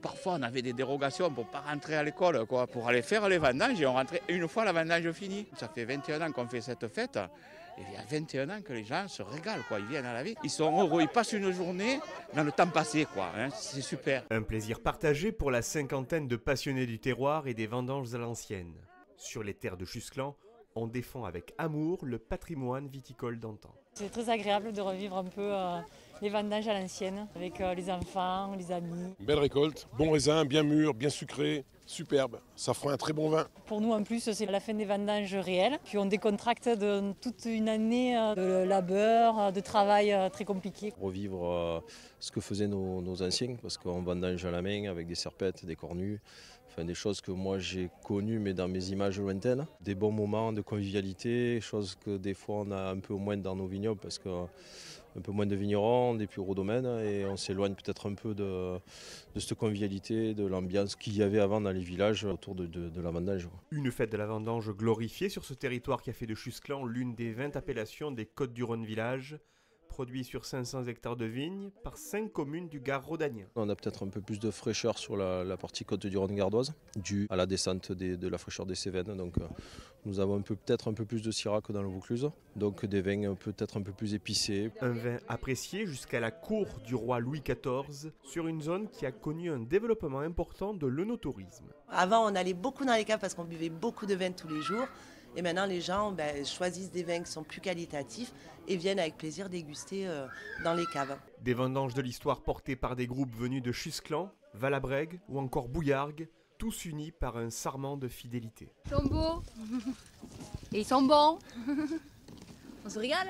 Parfois, on avait des dérogations pour ne pas rentrer à l'école, quoi, pour aller faire les vendanges, et on rentrait une fois la vendange finie. Ça fait 21 ans qu'on fait cette fête, et il y a 21 ans que les gens se régalent, quoi. Ils viennent à la vie, ils sont heureux, ils passent une journée dans le temps passé, quoi, hein. C'est super. Un plaisir partagé pour la cinquantaine de passionnés du terroir et des vendanges à l'ancienne. Sur les terres de Chusclan, on défend avec amour le patrimoine viticole d'antan. C'est très agréable de revivre un peu les vendanges à l'ancienne avec les enfants, les amis. Belle récolte, bon raisin, bien mûr, bien sucré, superbe. Ça fera un très bon vin. Pour nous en plus c'est la fin des vendanges réelles, puis on décontracte de toute une année de labeur, de travail très compliqué. Revivre ce que faisaient nos anciens, parce qu'on vendange à la main avec des serpettes, des cornues, enfin des choses que moi j'ai connues mais dans mes images lointaines. Des bons moments de convivialité, choses que des fois on a un peu moins dans nos vignobles parce que un peu moins de vignerons, des plus gros domaines et on s'éloigne peut-être un peu de cette convivialité, de l'ambiance qu'il y avait avant dans les villages autour de la vendange. Une fête de la vendange glorifiée sur ce territoire qui a fait de Chusclan l'une des 20 appellations des Côtes-du-Rhône Village, produit sur 500 hectares de vignes par 5 communes du Gard rhodanien. On a peut-être un peu plus de fraîcheur sur la partie Côte-du-Rhône gardoise, due à la descente de la fraîcheur des Cévennes. Donc nous avons peut-être un peu plus de syrah que dans le Vaucluse, donc des vins peut-être un peu plus épicés. Un vin apprécié jusqu'à la cour du roi Louis XIV, sur une zone qui a connu un développement important de l'œnotourisme. Avant, on allait beaucoup dans les caves parce qu'on buvait beaucoup de vin tous les jours. Et maintenant, les gens choisissent des vins qui sont plus qualitatifs et viennent avec plaisir déguster dans les caves. Des vendanges de l'histoire portées par des groupes venus de Chusclan, Valabrègue ou encore Bouillargues, tous unis par un sarment de fidélité. Ils sont beaux et ils sont bons. On se régale.